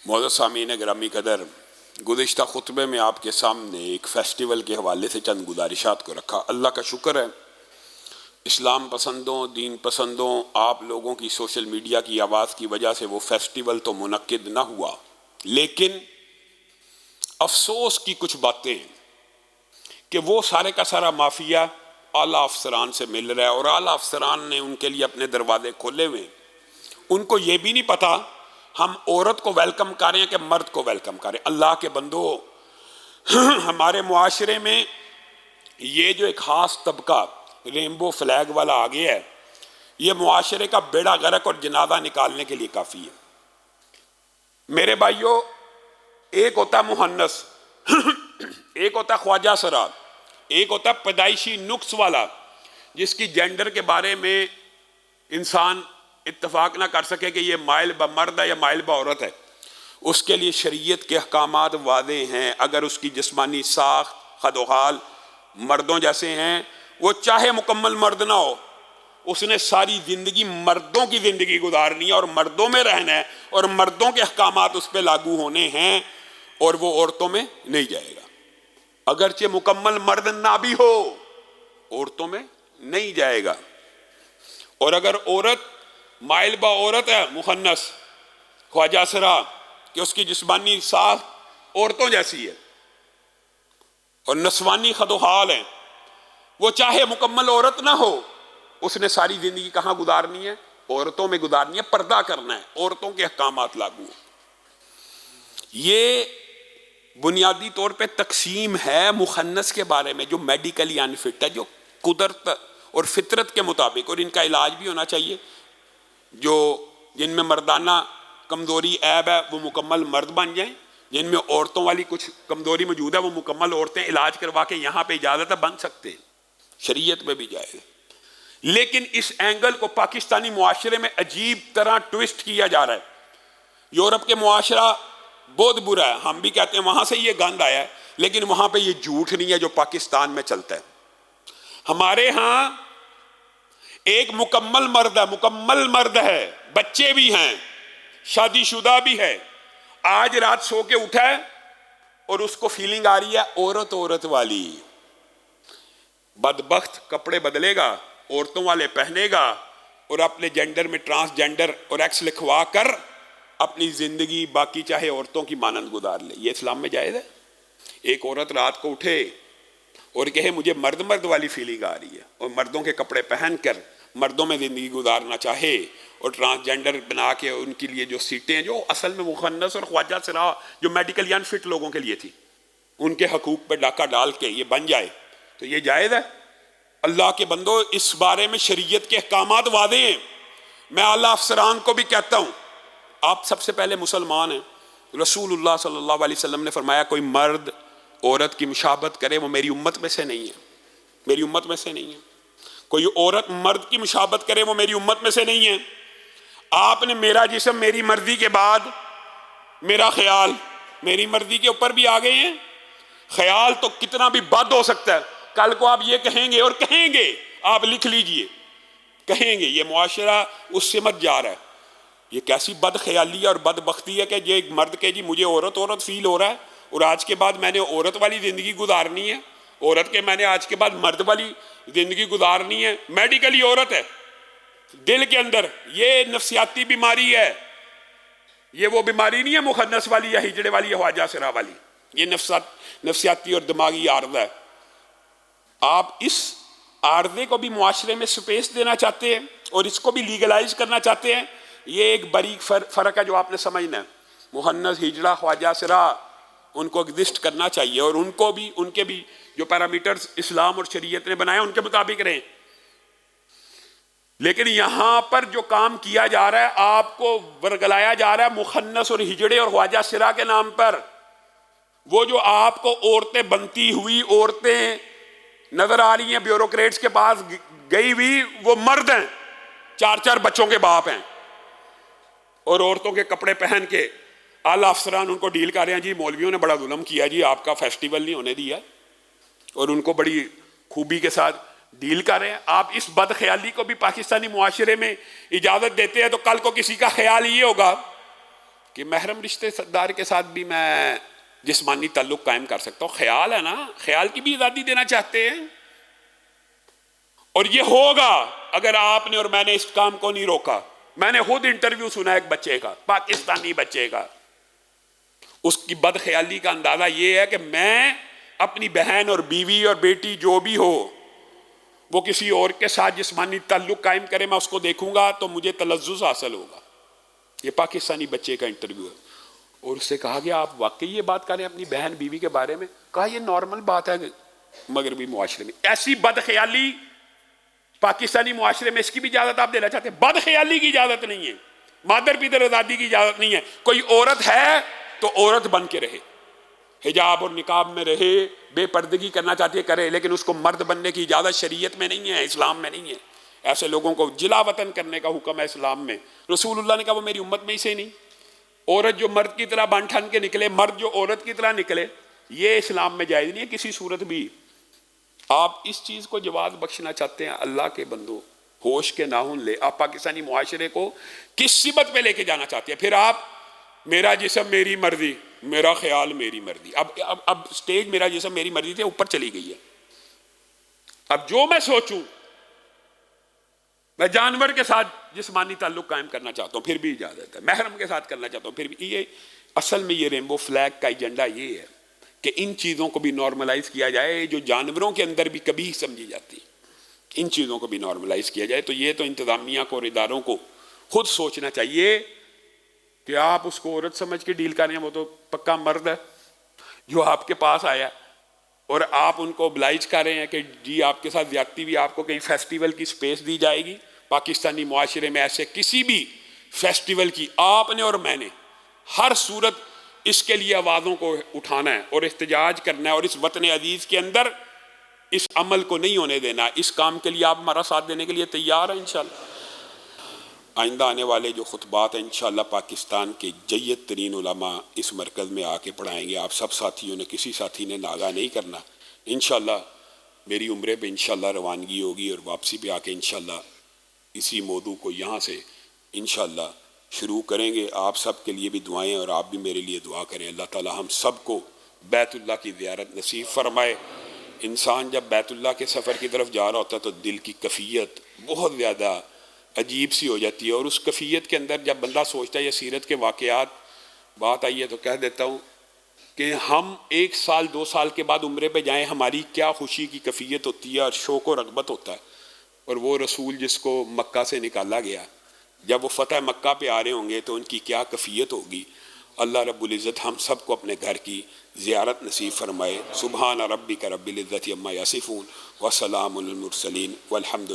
معزز سامعین گرامی قدر، گزشتہ خطبے میں آپ کے سامنے ایک فیسٹیول کے حوالے سے چند گزارشات کو رکھا۔ اللہ کا شکر ہے، اسلام پسندوں، دین پسندوں، آپ لوگوں کی سوشل میڈیا کی آواز کی وجہ سے وہ فیسٹیول تو منعقد نہ ہوا، لیکن افسوس کی کچھ باتیں کہ وہ سارے کا سارا مافیا اعلیٰ افسران سے مل رہا ہے، اور اعلیٰ افسران نے ان کے لیے اپنے دروازے کھولے ہوئے۔ ان کو یہ بھی نہیں پتا ہم عورت کو ویلکم کریں کہ مرد کو ویلکم کریں۔ اللہ کے بندو، ہمارے معاشرے میں یہ جو ایک خاص طبقہ رینبو فلیگ والا آ گیا ہے، یہ معاشرے کا بیڑا غرق اور جنازہ نکالنے کے لیے کافی ہے۔ میرے بھائیوں، ایک ہوتا مہنس، ایک ہوتا خواجہ سرا، ایک ہوتا پیدائشی نقص والا جس کی جینڈر کے بارے میں انسان اتفاق نہ کر سکے کہ یہ مائل با مرد ہے یا مائل با عورت ہے۔ اس کے لیے شریعت کے احکامات واضح ہیں۔ اگر اس کی جسمانی ساخت خد و خال مردوں جیسے ہیں، وہ چاہے مکمل مرد نہ ہو، اس نے ساری زندگی مردوں کی زندگی گزارنی ہے اور مردوں میں رہنا ہے، اور مردوں کے احکامات اس پہ لاگو ہونے ہیں، اور وہ عورتوں میں نہیں جائے گا۔ اگرچہ مکمل مرد نہ بھی ہو، عورتوں میں نہیں جائے گا۔ اور اگر عورت مائل با عورت ہے، مخنث خواجہ سرا، کہ اس کی جسمانی ساخت عورتوں جیسی ہے اور نسوانی خد و حال ہے، وہ چاہے مکمل عورت نہ ہو، اس نے ساری زندگی کہاں گزارنی ہے؟ عورتوں میں گزارنی ہے، پردہ کرنا ہے، عورتوں کے احکامات لاگو۔ یہ بنیادی طور پہ تقسیم ہے مخنث کے بارے میں جو میڈیکلی انفٹ ہے، جو قدرت اور فطرت کے مطابق، اور ان کا علاج بھی ہونا چاہیے۔ جو جن میں مردانہ کمزوری عیب ہے وہ مکمل مرد بن جائیں، جن میں عورتوں والی کچھ کمزوری موجود ہے وہ مکمل عورتیں علاج کروا کے یہاں پہ اجازت ہے بن سکتے ہیں، شریعت میں بھی جائز ہے۔ لیکن اس اینگل کو پاکستانی معاشرے میں عجیب طرح ٹویسٹ کیا جا رہا ہے۔ یورپ کے معاشرہ بہت برا ہے، ہم بھی کہتے ہیں وہاں سے یہ گند آیا ہے، لیکن وہاں پہ یہ جھوٹ نہیں ہے جو پاکستان میں چلتا ہے۔ ہمارے ہاں ایک مکمل مرد ہے، بچے بھی ہیں، شادی شدہ بھی ہے، آج رات سو کے اٹھا ہے اور اس کو فیلنگ آ رہی ہے عورت والی۔ بدبخت کپڑے بدلے گا، عورتوں والے پہنے گا، اور اپنے جینڈر میں ٹرانسجینڈر اور ایکس لکھوا کر اپنی زندگی باقی چاہے عورتوں کی مانند گزار لے۔ یہ اسلام میں جائز ہے؟ ایک عورت رات کو اٹھے اور کہے مجھے مرد والی فیلنگ آ رہی ہے، اور مردوں کے کپڑے پہن کر مردوں میں زندگی گزارنا چاہے، اور ٹرانسجینڈر بنا کے ان کے لیے جو سیٹیں جو اصل میں مخنث اور خواجہ سرا جو میڈیکلی انفٹ لوگوں کے لیے تھی، ان کے حقوق پہ ڈاکہ ڈال کے یہ بن جائے تو یہ جائز ہے؟ اللہ کے بندو، اس بارے میں شریعت کے احکامات واضح ہیں۔ میں اعلیٰ افسران کو بھی کہتا ہوں، آپ سب سے پہلے مسلمان ہیں۔ رسول اللہ صلی اللہ علیہ وسلم نے فرمایا کوئی مرد عورت کی مشابہت کرے وہ میری امت میں سے نہیں ہے، میری امت میں سے نہیں ہے۔ کوئی عورت مرد کی مشابہت کرے وہ میری امت میں سے نہیں ہے۔ آپ نے میرا جسم میری مرضی کے بعد میرا خیال میری مرضی کے اوپر بھی آ گئے ہیں۔ خیال تو کتنا بھی بد ہو سکتا ہے، کل کو آپ یہ کہیں گے، اور کہیں گے، آپ لکھ لیجئے، کہیں گے۔ یہ معاشرہ اس سے مت جا رہا ہے۔ یہ کیسی بد خیالی اور بد بختی ہے کہ یہ ایک مرد کے جی مجھے عورت فیل ہو رہا ہے، اور آج کے بعد میں نے عورت والی زندگی گزارنی ہے، عورت کے میں نے آج کے بعد مرد والی زندگی گزارنی ہے۔ میڈیکلی عورت ہے، دل کے اندر یہ نفسیاتی بیماری ہے۔ یہ وہ بیماری نہیں ہے مخنث والی یا ہجڑے والی یا خواجہ سرا والی، یہ نفسیاتی اور دماغی عارضہ ہے۔ آپ اس عارضے کو بھی معاشرے میں سپیس دینا چاہتے ہیں اور اس کو بھی لیگلائز کرنا چاہتے ہیں۔ یہ ایک باریک فرق ہے جو آپ نے سمجھنا ہے۔ مخنث، ہجڑا، خواجہ سرا، ان کو ایگزسٹ کرنا چاہیے، اور ان کو بھی، ان کے بھی جو پیرامیٹرز اسلام اور شریعت نے بنائے ان کے مطابق رہیں۔ لیکن یہاں پر جو کام کیا جا رہا ہے، آپ کو ورگلایا جا رہا ہے مخنث اور ہجڑے اور خواجہ سرا کے نام پر۔ وہ جو آپ کو عورتیں بنتی ہوئی عورتیں نظر آ رہی ہیں بیوروکریٹس کے پاس گئی ہوئی، وہ مرد ہیں، 4 بچوں کے باپ ہیں، اور عورتوں کے کپڑے پہن کے اعلیٰ افسران ان کو ڈیل کر رہے ہیں۔ جی مولویوں نے بڑا ظلم کیا جی، آپ کا فیسٹیول نہیں ہونے دیا، اور ان کو بڑی خوبی کے ساتھ ڈیل کر رہے ہیں۔ آپ اس بد خیالی کو بھی پاکستانی معاشرے میں اجازت دیتے ہیں تو کل کو کسی کا خیال یہ ہوگا کہ محرم رشتے دار کے ساتھ بھی میں جسمانی تعلق قائم کر سکتا ہوں. خیال ہے نا, خیال کی بھی آزادی دینا چاہتے ہیں. اور یہ ہوگا اگر آپ نے اور میں نے اس کام کو نہیں روکا. میں نے خود انٹرویو سنا ایک بچے کا, پاکستانی بچے کا, اس کی بد خیالی کا اندازہ یہ ہے کہ میں اپنی بہن اور بیوی اور بیٹی جو بھی ہو وہ کسی اور کے ساتھ جسمانی تعلق قائم کرے, میں اس کو دیکھوں گا تو مجھے تلذذ حاصل ہوگا. یہ پاکستانی بچے کا انٹرویو ہے. اور اس سے کہا گیا آپ واقعی یہ بات کریں اپنی بہن بیوی کے بارے میں؟ کہا یہ نارمل بات ہے مغربی معاشرے میں. ایسی بد خیالی پاکستانی معاشرے میں اس کی بھی اجازت آپ دینا چاہتے ہیں؟ بد خیالی کی اجازت نہیں ہے, مادر پیدر آزادی کی اجازت نہیں ہے. کوئی عورت ہے تو عورت بن کے رہے, حجاب اور نقاب میں رہے, بے پردگی کرنا چاہتی ہے کرے, لیکن اس کو مرد بننے کی اجازت شریعت میں نہیں ہے, اسلام میں نہیں ہے. ایسے لوگوں کو جلا وطن کرنے کا حکم ہے اسلام میں. رسول اللہ نے کہا وہ میری امت میں ہی سے نہیں. عورت جو مرد کی طرح بن ٹھن کے نکلے, مرد جو عورت کی طرح نکلے, یہ اسلام میں جائز نہیں ہے کسی صورت بھی. آپ اس چیز کو جواز بخشنا چاہتے ہیں؟ اللہ کے بندو ہوش کے ناخن لے. آپ پاکستانی معاشرے کو کس سمت پہ لے کے جانا چاہتے ہیں؟ پھر آپ میرا جسم میری مرضی, میرا خیال میری مرضی. اب سٹیج میرا جسم میری مرضی سے اوپر چلی گئی ہے. اب جو میں سوچوں, میں جانور کے ساتھ جسمانی تعلق قائم کرنا چاہتا ہوں پھر بھی اجازت ہے, محرم کے ساتھ کرنا چاہتا ہوں پھر بھی. یہ اصل میں یہ ریمبو فلیگ کا ایجنڈا یہ ہے کہ ان چیزوں کو بھی نارملائز کیا جائے جو جانوروں کے اندر بھی کبھی سمجھی جاتی, ان چیزوں کو بھی نارملائز کیا جائے. تو یہ تو انتظامیہ کو اور اداروں کو خود سوچنا چاہیے کہ آپ اس کو عورت سمجھ کے ڈیل کر رہے ہیں, وہ تو پکا مرد ہے جو آپ کے پاس آیا, اور آپ ان کو oblige کر رہے ہیں کہ جی آپ کے ساتھ زیادتی بھی, آپ کو کہیں فیسٹیول کی سپیس دی جائے گی. پاکستانی معاشرے میں ایسے کسی بھی فیسٹیول کی آپ نے اور میں نے ہر صورت اس کے لیے آوازوں کو اٹھانا ہے اور احتجاج کرنا ہے, اور اس وطن عزیز کے اندر اس عمل کو نہیں ہونے دینا. اس کام کے لیے آپ ہمارا ساتھ دینے کے لیے تیار ہیں انشاءاللہ. آئندہ آنے والے جو خطبات ہیں انشاءاللہ پاکستان کے جید ترین علماء اس مرکز میں آ کے پڑھائیں گے. آپ سب ساتھیوں نے, کسی ساتھی نے ناغہ نہیں کرنا. انشاءاللہ میری عمرے پہ انشاءاللہ روانگی ہوگی اور واپسی پہ آ کے انشاءاللہ اسی موضوع کو یہاں سے انشاءاللہ شروع کریں گے. آپ سب کے لیے بھی دعائیں, اور آپ بھی میرے لیے دعا کریں. اللہ تعالی ہم سب کو بیت اللہ کی زیارت نصیب فرمائے. انسان جب بیت اللہ کے سفر کی طرف جا رہا ہوتا ہے تو دل کی کیفیت بہت زیادہ عجیب سی ہو جاتی ہے, اور اس کیفیت کے اندر جب بندہ سوچتا ہے یہ سیرت کے واقعات بات آئی ہے تو کہہ دیتا ہوں کہ ہم 1 سال 2 سال کے بعد عمرے پہ جائیں, ہماری کیا خوشی کی کیفیت ہوتی ہے اور شوق و رغبت ہوتا ہے. اور وہ رسول جس کو مکہ سے نکالا گیا, جب وہ فتح مکہ پہ آ رہے ہوں گے تو ان کی کیا کیفیت ہوگی. اللہ رب العزت ہم سب کو اپنے گھر کی زیارت نصیب فرمائے. سبحان ربک رب العزت عما یصفون وسلام علی المرسلین والحمد